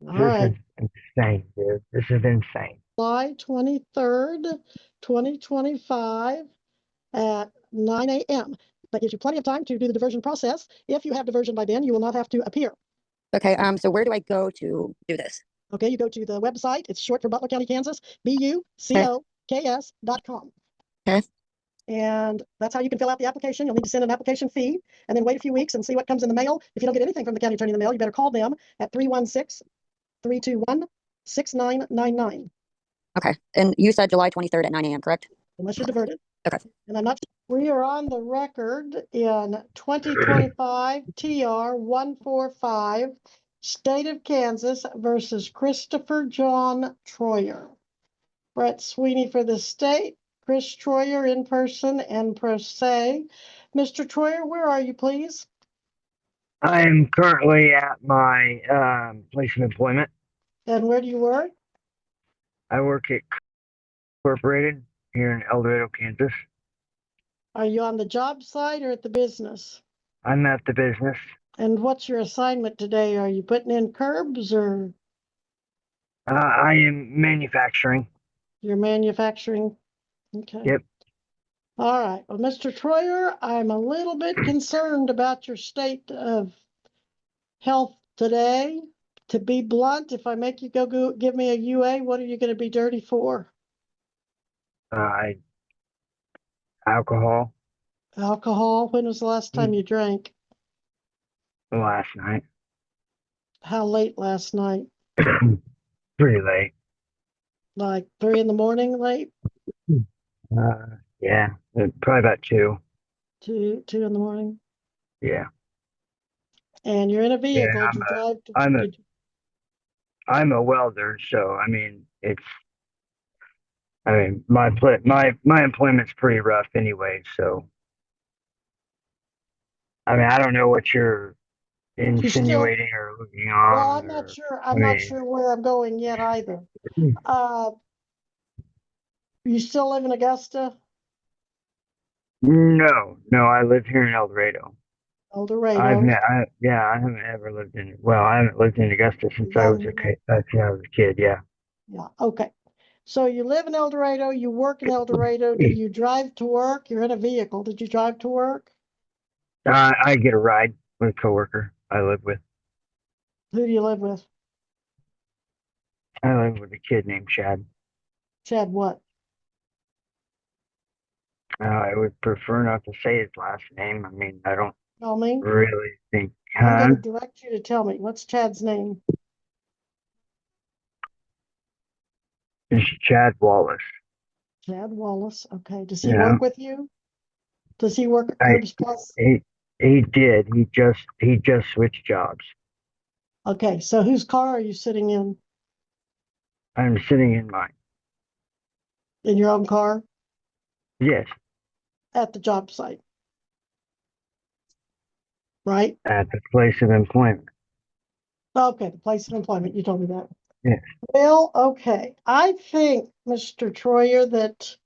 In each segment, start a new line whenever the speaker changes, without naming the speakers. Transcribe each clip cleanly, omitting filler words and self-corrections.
All
This
right.
is insane, dude. This is insane.
July 23rd, 2025 at 9 a.m. That gives you plenty of time to do the diversion process. If you have diversion by then, you will not have to appear.
Okay, so where do I go to do this?
Okay, you go to the website. It's short for Butler County, Kansas, bucoks.com.
Okay.
And that's how you can fill out the application. You'll need to send an application fee and then wait a few weeks and see what comes in the mail. If you don't get anything from the county attorney in the mail, you better call them at 316-321-6999.
Okay, and you said July 23rd at 9 a.m., correct?
Unless you're diverted.
Okay.
And I'm not. We are on the record in 2025 TR 145, State of Kansas versus Christopher John Troyer. Brett Sweeney for the state, Chris Troyer in person and pro se. Mr. Troyer, where are you, please?
I'm currently at my place of employment.
And where do you work?
I work at Incorporated here in El Dorado, Kansas.
Are you on the job site or at the business?
I'm at the business.
And what's your assignment today? Are you putting in curbs or?
I am manufacturing.
You're manufacturing? Okay.
Yep.
All right. Well, Mr. Troyer, I'm a little bit concerned about your state of health today. To be blunt, if I make you go give me a UA, what are you going to be dirty for?
Alcohol.
Alcohol? When was the last time you drank?
Last night.
How late last night?
Pretty late.
Like 3 in the morning late?
Yeah, probably about 2.
2 in the morning?
Yeah.
And you're in a vehicle.
Yeah,
Did you drive to,
I'm a welder, so I mean my employment's pretty rough anyway, so I mean I don't know what you're insinuating or looking on.
Well, I'm not sure. I'm not sure where I'm going yet either. You still live in Augusta?
No, I live here in El Dorado.
El Dorado.
I haven't ever lived in. Well, I haven't lived in Augusta since I was a kid. Yeah.
Yeah. Okay. So you live in El Dorado. You work in El Dorado. Do you drive to work? You're in a vehicle. Did you drive to work?
I get a ride with a coworker I live with.
Who do you live with?
I live with a kid named Chad.
Chad what?
I would prefer not to say his last name. I mean, I don't
Tell me.
really think.
I'm going to direct you to tell me. What's Chad's name?
It's Chad Wallace.
Chad Wallace. Okay. Does he work with you? Does he work at Curbs Plus?
He did. He just switched jobs.
Okay. So whose car are you sitting in?
I'm sitting in mine.
In your own car?
Yes.
At the job site. Right?
At the place of employment.
Okay, the place of employment. You told me that.
Yes.
Well, okay. I think, Mr. Troyer, that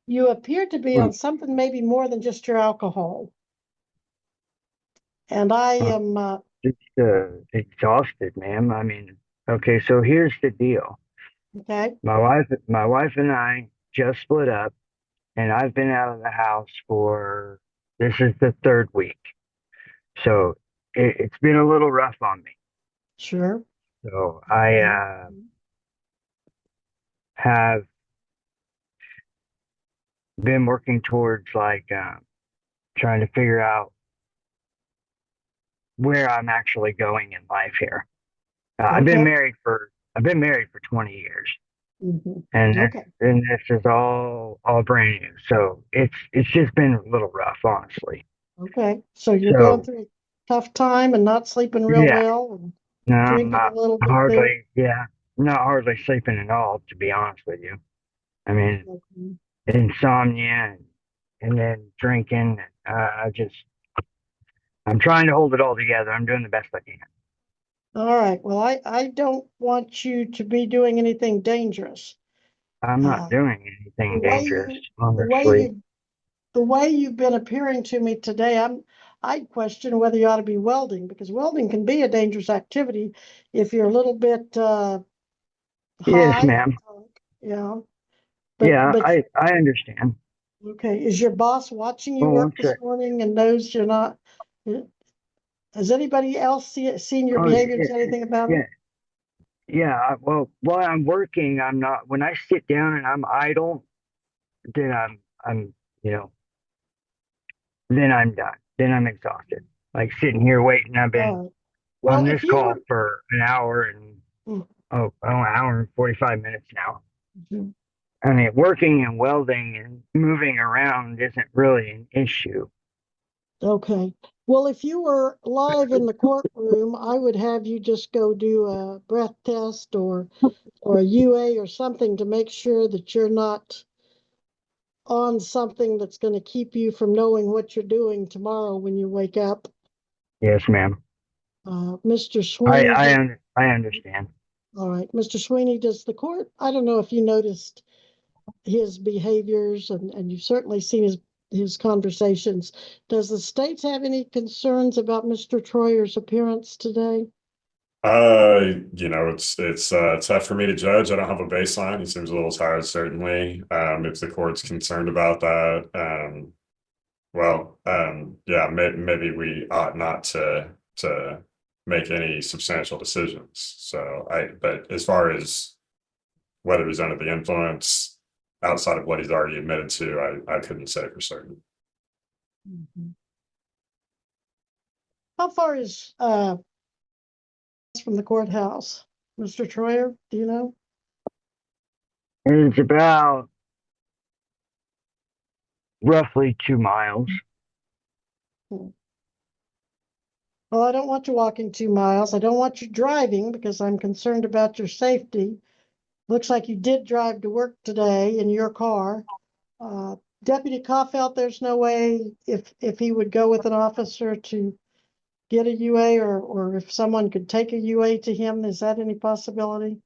you appear to be on something maybe more than just your alcohol. And I am
just exhausted, ma'am. I mean, okay, so here's the deal.
Okay.
My wife and I just split up, and I've been out of the house this is the 3rd week. So it's been a little rough on me.
Sure.
So I have been working towards trying to figure out where I'm actually going in life here. I've been married for 20 years.
Mm-hmm.
And this is all brand new. So it's just been a little rough, honestly.
Okay. So you're going through a tough time and not sleeping real well and drinking a little bit.
Not hardly sleeping at all, to be honest with you. I mean, insomnia and then drinking. I'm trying to hold it all together. I'm doing the best I can.
All right. Well, I don't want you to be doing anything dangerous.
I'm not doing anything dangerous, honestly.
The way you've been appearing to me today, I'd question whether you ought to be welding, because welding can be a dangerous activity if you're a little bit
Yes,
high.
ma'am.
Yeah.
Yeah,
But
I understand.
okay, is your boss watching you
Oh, one
work this
sec.
morning and knows you're not? Has anybody else seen your
Oh,
behavior and
yeah,
said anything about
yeah,
it?
yeah. Well, while I'm working, I'm not. When I sit down and I'm idle, then I'm, you know, then I'm done. Then I'm exhausted. Like sitting here waiting. I've been
Well,
on this
if you
call
were,
for an hour and
Mm,
an hour and 45 minutes now.
mhm.
I mean, working and welding and moving around isn't really an issue.
Okay. Well, if you were live in the courtroom, I would have you just go do a breath test or a UA or something to make sure that you're not on something that's going to keep you from knowing what you're doing tomorrow when you wake up.
Yes, ma'am.
Mr. Sweeney,
I understand.
all right, Mr. Sweeney, does the court, I don't know if you noticed his behaviors and you've certainly seen his conversations. Does the states have any concerns about Mr. Troyer's appearance today?
It's tough for me to judge. I don't have a baseline. He seems a little tired, certainly. If the court's concerned about that, yeah, maybe we ought not to make any substantial decisions. But as far as whether he's under the influence outside of what he's already admitted to, I couldn't say for certain.
Mhm. How far is from the courthouse, Mr. Troyer? Do you know?
It's about roughly 2 miles.
Well, I don't want you walking 2 miles. I don't want you driving because I'm concerned about your safety. Looks like you did drive to work today in your car. Deputy Caulfield, there's no way if he would go with an officer to get a UA or if someone could take a UA to him, is that any possibility?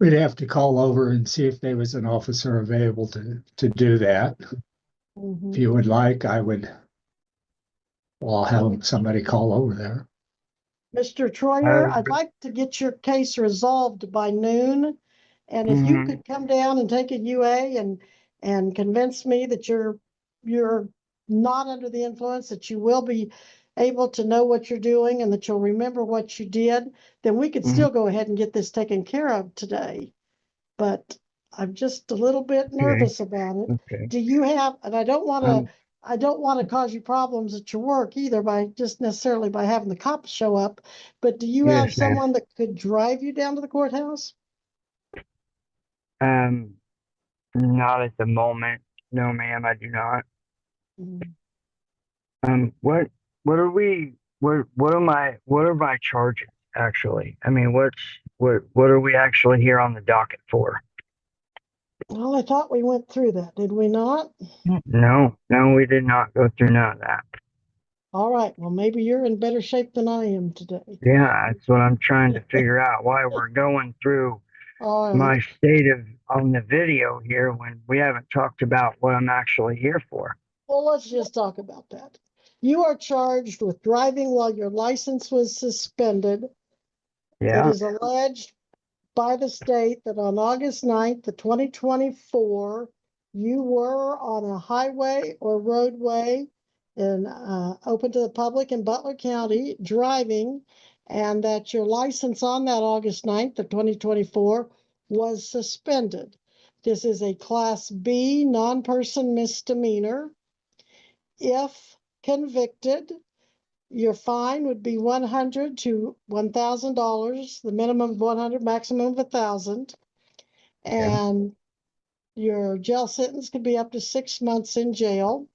We'd have to call over and see if there was an officer available to do that.
Mhm.
If you would like, I'll have somebody call over there.
Mr. Troyer,
Uh,
I'd like to get your case resolved by noon. And if you
mhm.
could come down and take a UA and convince me that you're not under the influence, that you will be able to know what you're doing and that you'll remember what you did, then we could still go ahead and get this taken care of today. But I'm just a little bit nervous about it.
Okay.
Do you have, and I don't want
Um,
to cause you problems at your work either by just necessarily by having the cops show up, but do you
yes,
have
ma'am.
someone that could drive you down to the courthouse?
Not at the moment. No, ma'am, I do not.
Mm.
What what are my charges actually? I mean, what are we actually here on the docket for?
Well, I thought we went through that, did we not?
No, we did not go through none of that.
All right, well, maybe you're in better shape than I am today.
Yeah, that's what I'm trying to figure out, why we're going through
All
my
right,
state of on the video here when we haven't talked about what I'm actually here for.
well, let's just talk about that. You are charged with driving while your license was suspended. It
Yeah,
is alleged by the state that on August 9th, 2024, you were on a highway or roadway and open to the public in Butler County driving, and that your license on that August 9th, 2024 was suspended. This is a Class B non-person misdemeanor. If convicted, your fine would be $100 to $1,000, the minimum of 100, maximum of 1,000. And your jail sentence could be up to 6 months in jail.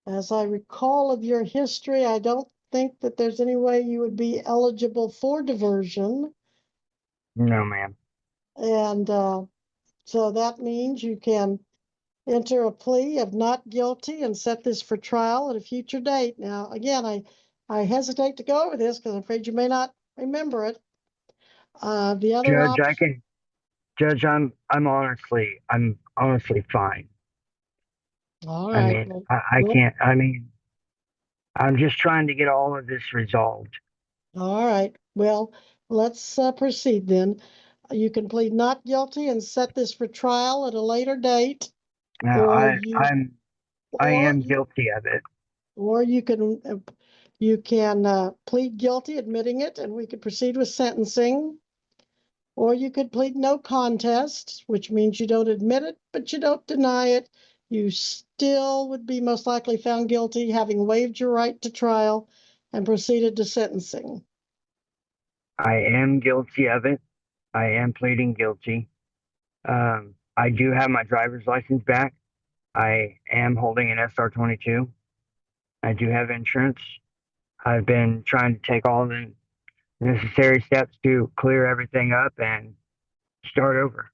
As I recall of your history, I don't think that there's any way you would be eligible for diversion.
no, ma'am.
And so that means you can enter a plea of not guilty and set this for trial at a future date. Now, again, I hesitate to go over this because I'm afraid you may not remember it. The other
Judge,
option,
Judge, I'm honestly fine.
All
I
right.
mean,
Well,
I
well,
can't, I mean, I'm just trying to get all of this resolved.
all right. Well, let's proceed then. You can plead not guilty and set this for trial at a later date,
Now,
or you,
I
or
am
you,
guilty of it.
or you can plead guilty, admitting it, and we could proceed with sentencing. Or you could plead no contest, which means you don't admit it, but you don't deny it. You still would be most likely found guilty, having waived your right to trial and proceeded to sentencing.
I am guilty of it. I am pleading guilty. I do have my driver's license back. I am holding an SR22. I do have insurance. I've been trying to take all the necessary steps to clear everything up and start over.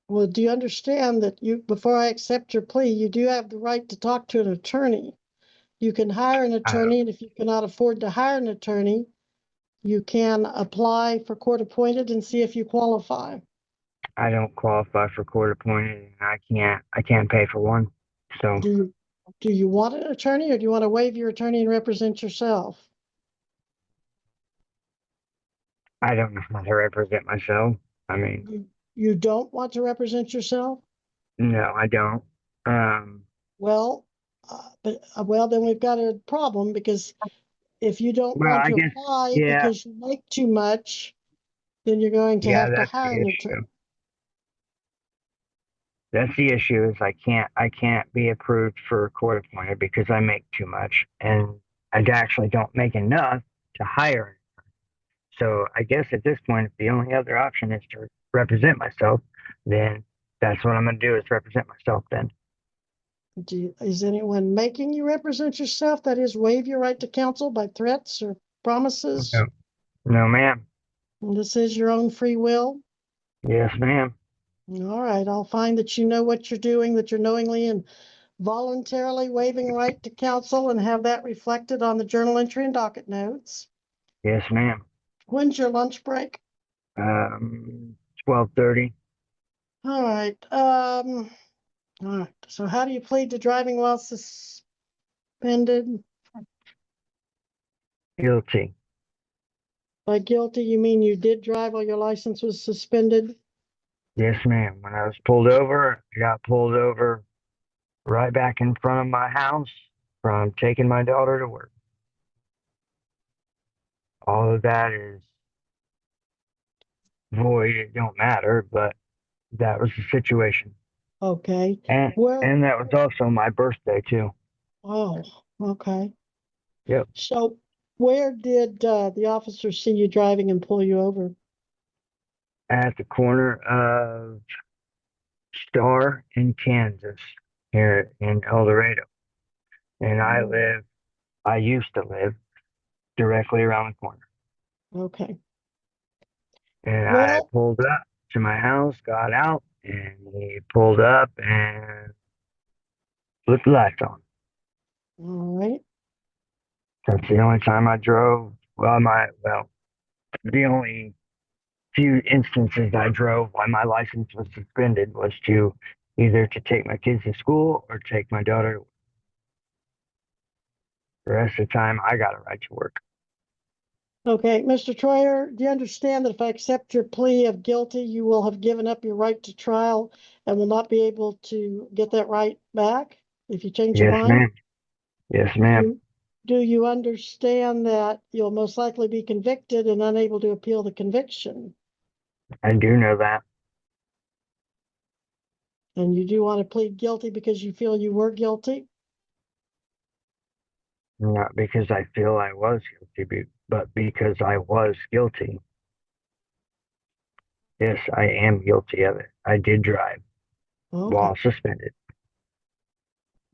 Well, do you understand that before I accept your plea, you do have the right to talk to an attorney? You can hire an
I,
attorney, and if you cannot afford to hire an attorney, you can apply for court appointed and see if you qualify.
I don't qualify for court appointed, and I can't pay for one. So
Do you want an attorney, or do you want to waive your attorney and represent yourself?
I don't know how to represent myself. I mean,
You don't want to represent yourself?
no, I don't.
Well, well, then we've got a problem, because if you don't
Well,
want
I
to
guess,
apply
yeah,
because you make too much, then you're going to
yeah,
have to hire an attorney.
That's the issue is I can't be approved for court appointed because I make too much and I actually don't make enough to hire. So I guess at this point, if the only other option is to represent myself, then that's what I'm going to do is represent myself then.
Is anyone making you represent yourself? That is, waive your right to counsel by threats or promises?
No, no, ma'am.
And this is your own free will?
Yes, ma'am.
All right, I'll find that you know what you're doing, that you're knowingly and voluntarily waiving right to counsel, and have that reflected on the journal entry and docket notes.
Yes, ma'am.
When's your lunch break?
12:30.
All right. All right. So how do you plead to driving while suspended?
Guilty.
By guilty, you mean you did drive while your license was suspended?
Yes, ma'am. When I was pulled over, I got pulled over right back in front of my house from taking my daughter to work. All of that is void. It don't matter, but that was the situation.
Okay.
And
Where?
and that was also my birthday too.
Oh, okay.
Yep.
So where did the officer see you driving and pull you over?
At the corner of Star in Kansas, here in El Dorado. And I used to live directly around the corner.
Okay.
And I
Well,
pulled up to my house, got out, and he pulled up and flipped the lights on.
all right.
That's the only time I drove. The only few instances I drove while my license was suspended was to either to take my kids to school or take my daughter to work. The rest of the time, I got a right to work.
Okay, Mr. Troyer, do you understand that if I accept your plea of guilty, you will have given up your right to trial and will not be able to get that right back if you change your
Yes,
mind?
ma'am. Yes,
Do
ma'am.
you, do you understand that you'll most likely be convicted and unable to appeal the conviction?
I do know that.
And you do want to plead guilty because you feel you were guilty?
Not because I feel I was guilty, but because I was guilty. Yes, I am guilty of it. I did drive
Okay,
while suspended.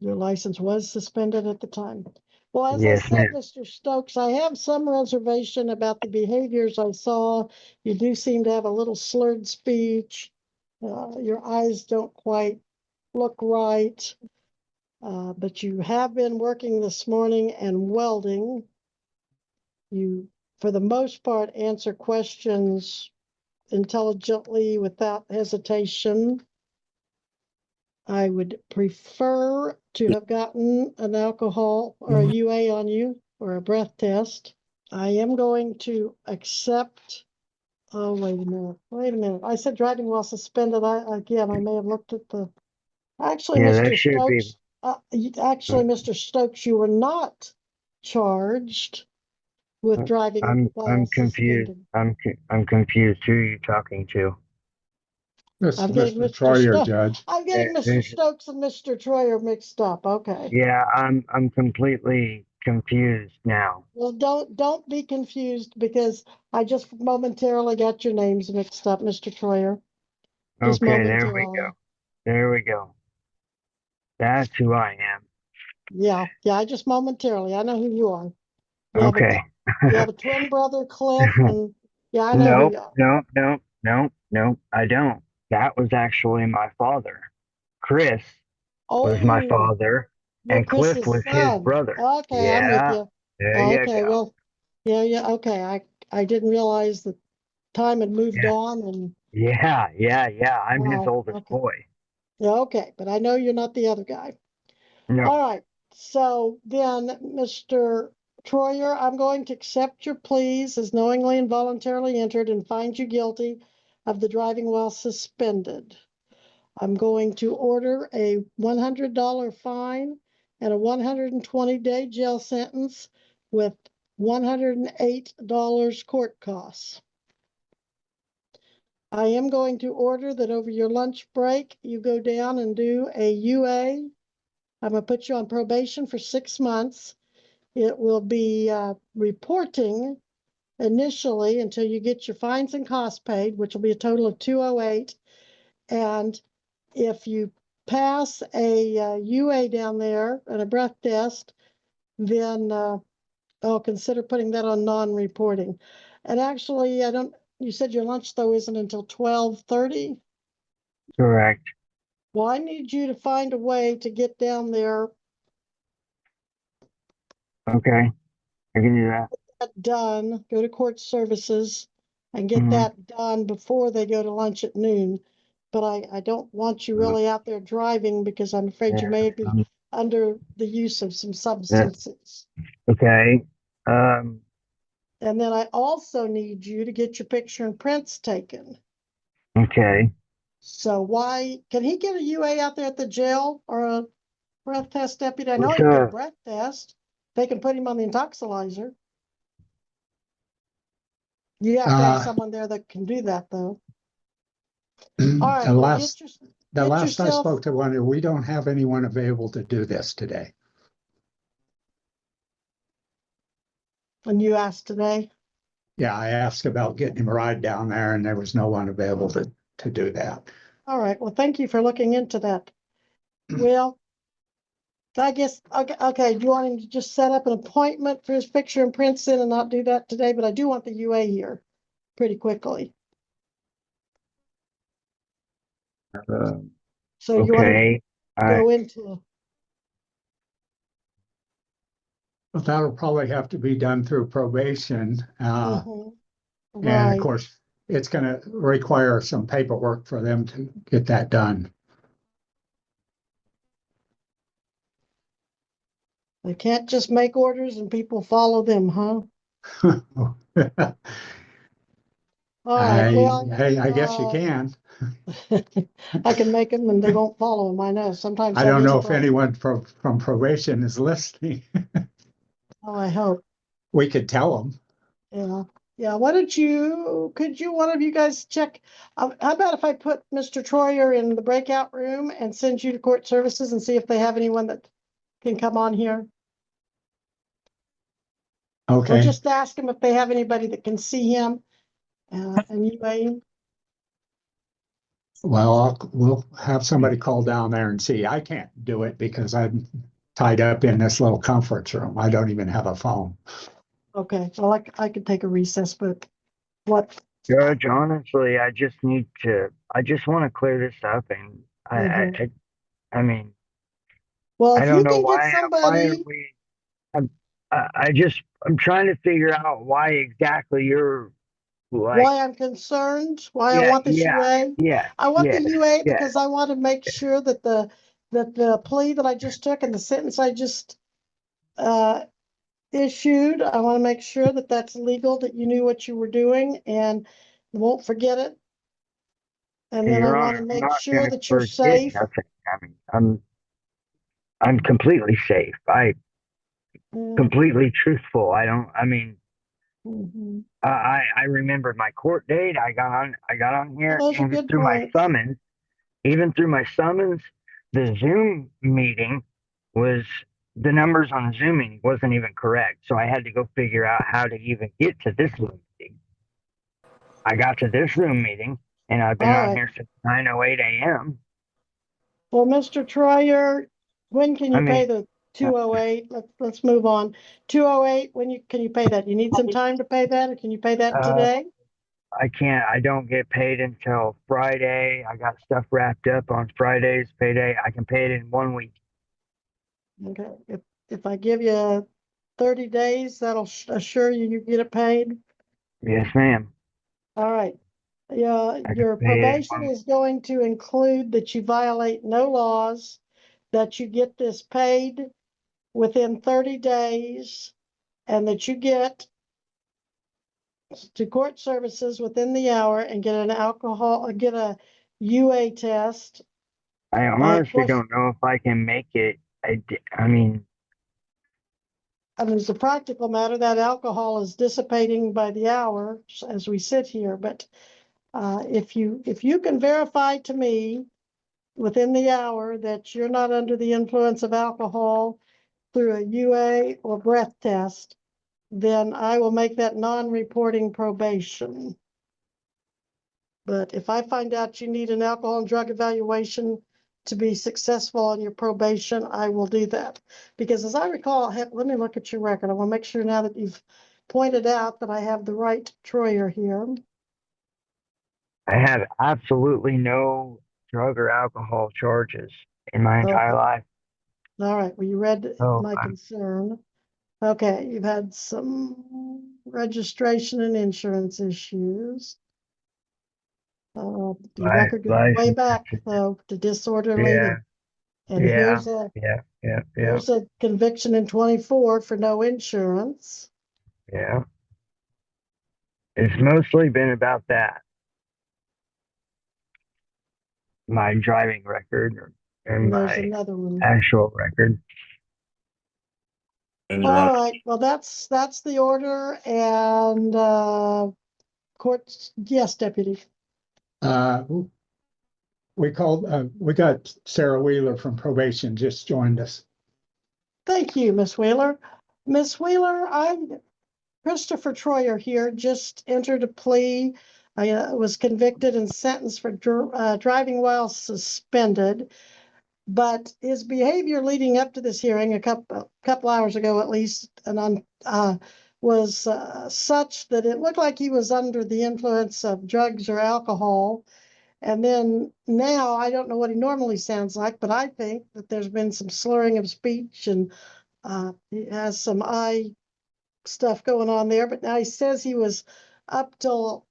your license was suspended at the time. Well, as I
Yes,
said,
ma'am.
Mr. Stokes, I have some reservation about the behaviors I saw. You do seem to have a little slurred speech. Your eyes don't quite look right. But you have been working this morning and welding. You, for the most part, answer questions intelligently without hesitation. I would prefer to have gotten an alcohol or a UA on you or a breath test. I am going to accept. Oh, wait a minute. Wait a minute. I said driving while suspended. Again, I may have looked at the. Actually,
Yeah, that
Mr.
should be.
Stokes. Actually, Mr. Stokes, you were not charged with driving while
I'm confused.
suspended.
I'm confused. Who are you talking to?
This
I'm
is
getting
Mr.
Mr.
Troyer,
Stokes.
Judge.
I'm getting Mr. Stokes and Mr. Troyer mixed up. Okay.
Yeah, I'm completely confused now.
Well, don't be confused because I just momentarily got your names mixed up, Mr. Troyer. Just
Okay, there we go.
momentarily.
There we go. That's who I am.
Yeah, I just momentarily. I know who you are. You have
Okay.
you have a twin brother, Cliff, and yeah, I know who
Nope,
you are.
nope, I don't. That was actually my father. Chris was my
Oh,
father,
you're
and Cliff
Chris's
was his
son.
brother.
Okay, I'm with
Yeah,
you.
there you
Okay,
go.
well, yeah, okay. I didn't realize that time had moved
Yeah,
on and
yeah. I'm his
wow,
oldest
okay.
boy.
Yeah, okay, but I know you're not the other guy.
No,
All right. So then, Mr. Troyer, I'm going to accept your pleas as knowingly and voluntarily entered and find you guilty of the driving while suspended. I'm going to order a $100 fine and a 120-day jail sentence with $108 court costs. I am going to order that over your lunch break, you go down and do a UA. I'm going to put you on probation for 6 months. It will be reporting initially until you get your fines and costs paid, which will be a total of 208. And if you pass a UA down there and a breath test, then I'll consider putting that on non-reporting. And actually, you said your lunch though isn't until 12:30.
correct.
Well, I need you to find a way to get down there
Okay, I can do that.
done, go to court services and get
Mhm.
that done before they go to lunch at noon. But I don't want you really out there driving because I'm afraid you
Yeah,
may be
um,
under the use of some
that-
substances.
okay. Um,
And then I also need you to get your picture and prints taken.
okay.
So can he get a UA out there at the jail or a breath test deputy? I know
What's
he can get a breath test. They can put him on the intoxilizer. You have to have
Uh,
someone there that can do that though. All
the
right, well,
last, the
get
last I
yourself,
spoke to one, we don't have anyone available to do this today.
when you asked today.
Yeah, I asked about getting him a ride down there and there was no one available to do that.
All right, well, thank you for looking into that. Well, I guess, okay, do you want him to just set up an appointment for his picture and prints in and not do that today? But I do want the UA here pretty quickly. So you want him
Okay.
to go into,
But that'll probably have to be done through probation.
mhm,
And of
right.
course, it's going to require some paperwork for them to get that done.
They can't just make orders and people follow them, huh? All right, well,
I guess you can.
I can make them and they won't follow them. I know. Sometimes
I
that
don't
is
know
a
if
problem.
anyone from probation is listening.
Oh, I hope.
We could tell them.
Yeah. Yeah. Could you, one of you guys check? How about if I put Mr. Troyer in the breakout room and send you to court services and see if they have anyone that can come on here? Or
Okay.
just ask him if they have anybody that can see him. And you may,
Well, we'll have somebody call down there and see. I can't do it because I'm tied up in this little conference room. I don't even have a phone.
okay. Well, I could take a recess, but what?
Judge, honestly, I just want to clear this up, and
Mhm.
I mean,
Well,
I
if
don't
you
know
can get
why are
somebody,
we, I'm, I'm trying to figure out why exactly you're like,
why I'm concerned, why I
yeah,
want this
yeah,
UA.
yeah,
I want the
yeah,
UA
yeah.
because I want to make sure that the plea that I just took and the sentence I just issued, I want to make sure that that's legal, that you knew what you were doing and won't forget it. And then I
Your
want to
Honor, I'm
make
not
sure
gonna
that you're
forget
safe.
nothing. I mean, I'm completely safe. Completely truthful. I mean,
Mhm.
I remember my court date. I got on here,
Those are
even
good
through my
points.
summons, the Zoom meeting was, the numbers on Zoom meeting wasn't even correct. So I had to go figure out how to even get to this Zoom meeting. I got to this Zoom meeting and I've been
All
on
right.
here since 9:08 a.m.
Well, Mr. Troyer, when can
I
you pay
mean,
the 208? Let's move on. 208, can you pay that? You need some time to pay that, or can you pay that
uh,
today?
I don't get paid until Friday. I got stuff wrapped up on Friday's payday. I can pay it in 1 week.
Okay, if I give you 30 days, that'll assure you get it paid.
Yes, ma'am.
All right. Yeah,
I can
your
pay it in
probation is going to include that you violate no laws, that you get this paid within 30 days, and that you get to court services within the hour and get a UA test.
I
Of
honestly
course,
don't know if I can make it. I mean,
I mean, as a practical matter, that alcohol is dissipating by the hour as we sit here. But if you can verify to me within the hour that you're not under the influence of alcohol through a UA or breath test, then I will make that non-reporting probation. But if I find out you need an alcohol and drug evaluation to be successful on your probation, I will do that. Because as I recall, let me look at your record. I want to make sure now that you've pointed out that I have the right Troyer here.
I have absolutely no drug or alcohol charges in my entire
Okay.
life.
All right. Well, you read
So
my concern. Okay. You've had some registration and insurance issues. Your
my
record goes way
license
back,
is,
though, to disorderly,
yeah,
and
yeah, yeah.
here's a conviction in 24 for no insurance.
Yeah. It's mostly been about that. My driving record and
And there's
my
another one.
actual record.
And Your
All
Honor,
right, well, that's the order and court, yes, deputy.
Uh, we got Sarah Wheeler from probation just joined us.
Thank you, Miss Wheeler. Miss Wheeler, I'm Christopher Troyer here, just entered a plea. I was convicted and sentenced for driving while suspended. But his behavior leading up to this hearing, a couple hours ago at least, and was such that it looked like he was under the influence of drugs or alcohol. And then now I don't know what he normally sounds like, but I think that there's been some slurring of speech and he has some eye stuff going on there. But now he says he was up till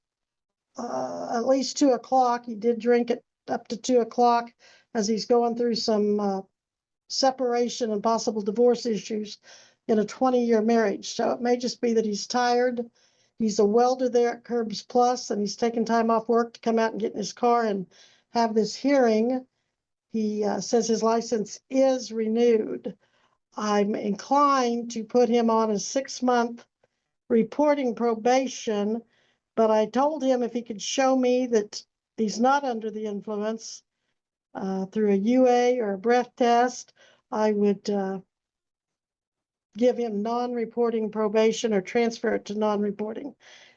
at least 2 o'clock. He did drink it up to 2 o'clock as he's going through some separation and possible divorce issues in a 20-year marriage. So it may just be that he's tired. He's a welder there at Curbs Plus, and he's taking time off work to come out and get in his car and have this hearing. He says his license is renewed. I'm inclined to put him on a 6-month reporting probation, but I told him if he could show me that he's not under the influence through a UA or a breath test, I would give him non-reporting probation or transfer it to non-reporting.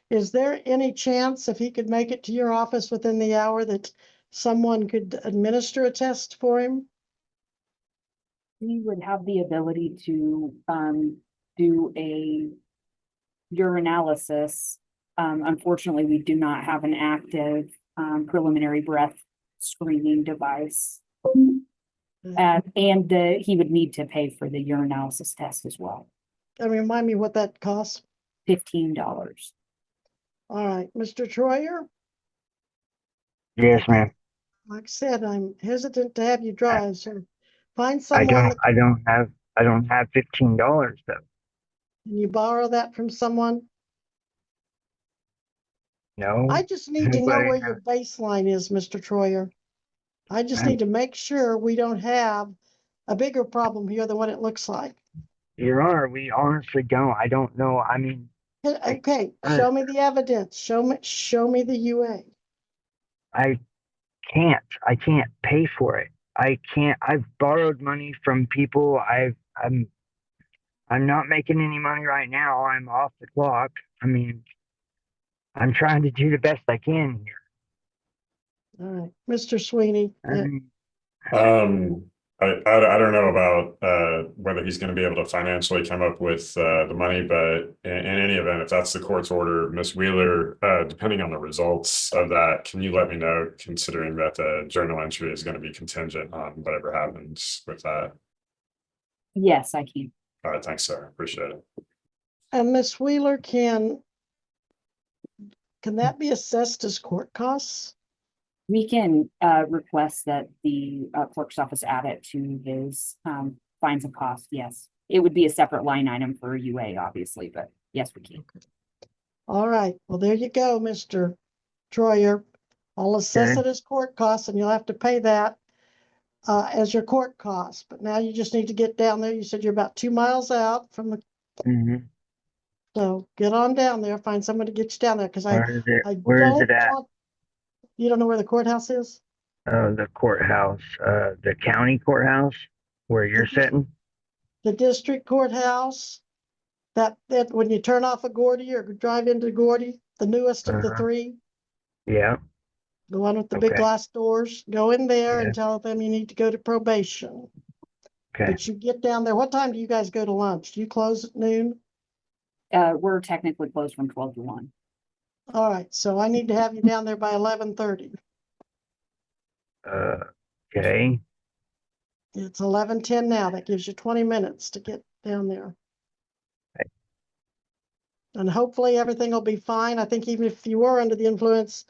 Is there any chance if he could make it to your office within the hour that someone could administer a test for him?
We would have the ability to do a urinalysis. Unfortunately, we do not have an active preliminary breath screening device. And he would need to pay for the urinalysis test as well.
Remind me what that costs.
$15.
All right, Mr. Troyer,
Yes, ma'am.
like I said, I'm hesitant to have you drive, so find
I
someone
don't,
that,
I don't have $15 though.
can you borrow that from someone?
No.
I just need to know
Anybody
where
have-
your baseline is, Mr. Troyer. I just
I'm-
need to make sure we don't have a bigger problem here than what it looks like.
Your Honor, we honestly don't. I don't know. I mean,
Okay,
Uh,
show me the evidence. Show me the UA.
I I can't pay for it. I can't. I've borrowed money from people. I'm not making any money right now. I'm off the clock. I mean, I'm trying to do the best I can here.
All right, Mr. Sweeney.
I mean,
I don't know about whether he's going to be able to financially come up with the money, but in any event, if that's the court's order, Ms. Wheeler, depending on the results of that, can you let me know, considering that the journal entry is going to be contingent on whatever happens with that?
Yes, I can.
All right, thanks, sir. Appreciate it.
And Miss Wheeler, can that be assessed as court costs?
We can request that the clerk's office add it to his fines and costs. Yes, it would be a separate line item for UA, obviously, but yes, we can.
All right, well, there you go, Mr. Troyer. I'll assess
Okay.
it as court costs and you'll have to pay that as your court costs. But now you just need to get down there. You said you're about 2 miles out from the,
mhm.
so get on down there, find someone to get you down there, because I
Where is it
don't
at?
want, you don't know where the courthouse is?
The courthouse, the county courthouse where you're sitting?
The district courthouse, that when you turn off of Gordy or drive into Gordy, the newest of the
Uh-huh.
three,
Yeah.
the one with the big
Okay.
glass doors, go in there
Yeah.
and tell them you need to go to probation.
Okay.
But you get down there, what time do you guys go to lunch? Do you close at noon?
We're technically closed from 12 to 1.
All right, so I need to have you down there by 11:30.
Okay.
It's 11:10 now. That gives you 20 minutes to get down there.
Okay.
And hopefully everything will be fine. I think even if you were under the influence,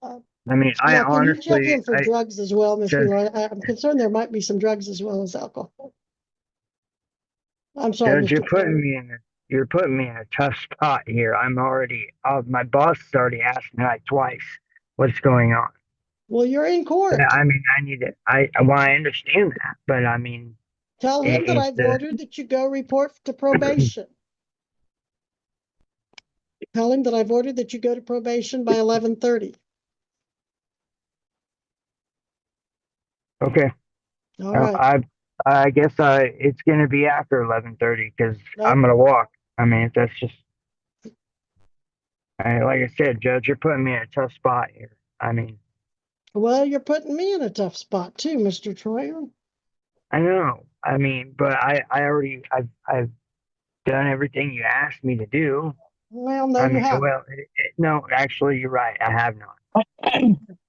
I mean, I
now, can you check
honestly,
in for drugs as well, Ms.
Judge-
Wheeler? I'm concerned there might be some drugs as well as alcohol. I'm sorry,
Judge,
Mr. Troyer.
you're putting me in a tough spot here. I'm already, my boss has already asked me like twice what's going on.
Well, you're in court.
I mean, I need it. Well, I understand that, but I mean,
Tell him that I've ordered that you go report to probation. Tell him that I've ordered that you go to probation by 11:30.
okay.
All right.
I guess it's gonna be after 11:30 because
Nope.
I'm gonna walk. I mean, that's just, like I said, Judge, you're putting me in a tough spot here. I mean,
Well, you're putting me in a tough spot too, Mr. Troyer.
I know. I mean, but I've done everything you asked me to do.
Well, no,
I
you
mean,
haven't.
well, no, actually, you're right. I have not.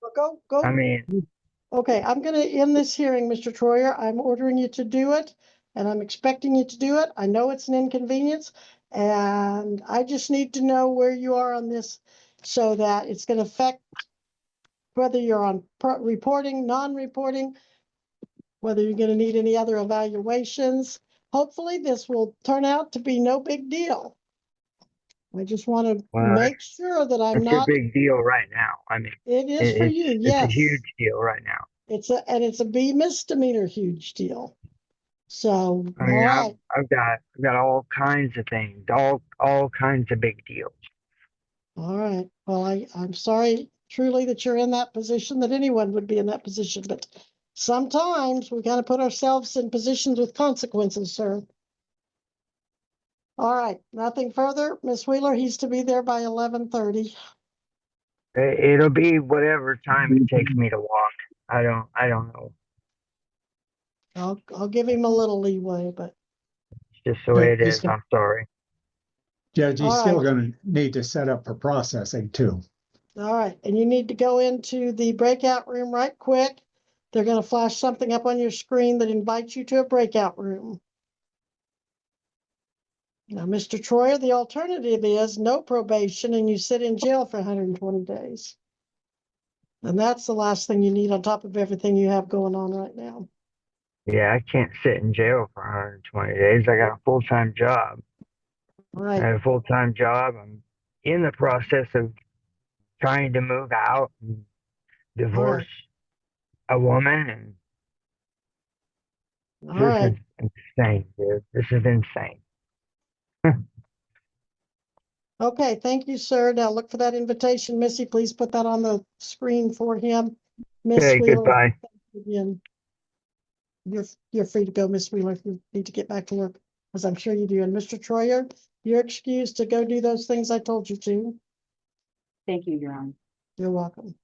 Well, go.
I mean,
Okay, I'm gonna end this hearing, Mr. Troyer. I'm ordering you to do it, and I'm expecting you to do it. I know it's an inconvenience, and I just need to know where you are on this so that it's gonna affect whether you're on reporting, non-reporting, whether you're gonna need any other evaluations. Hopefully, this will turn out to be no big deal. I just want to
well,
make sure that I'm
it's a
not,
big deal right now. I mean,
it is for you,
it's a
yes.
huge deal right now.
It's a B misdemeanor huge deal. So,
I
all
mean,
right,
I've got all kinds of things, all kinds of big deals.
all right. Well, I'm sorry truly that you're in that position, that anyone would be in that position, but sometimes we gotta put ourselves in positions with consequences, sir. All right, nothing further. Miss Wheeler, he's to be there by 11:30.
It'll be whatever time it takes me to walk. I don't know.
I'll give him a little leeway, but
It's just the way it
He's
is.
got-
I'm sorry.
Judge, he's
All
still
right.
gonna need to set up for processing too.
all right, and you need to go into the breakout room right quick. They're gonna flash something up on your screen that invites you to a breakout room. Now, Mr. Troyer, the alternative is no probation and you sit in jail for 120 days. And that's the last thing you need on top of everything you have going on right now.
Yeah, I can't sit in jail for 120 days. I got a full-time job.
All
I
right.
have a full-time job. I'm in the process of trying to move out and divorce a woman, and
All
this
right.
is insane, dude. This is insane.
Okay, thank you, sir. Now look for that invitation. Missy, please put that on the screen for him. Miss
Okay,
Wheeler,
goodbye.
again. You're free to go, Miss Wheeler, if you need to get back to work, as I'm sure you do. And Mr. Troyer, you're excused to go do those things I told you to.
Thank you, Your Honor.
You're welcome.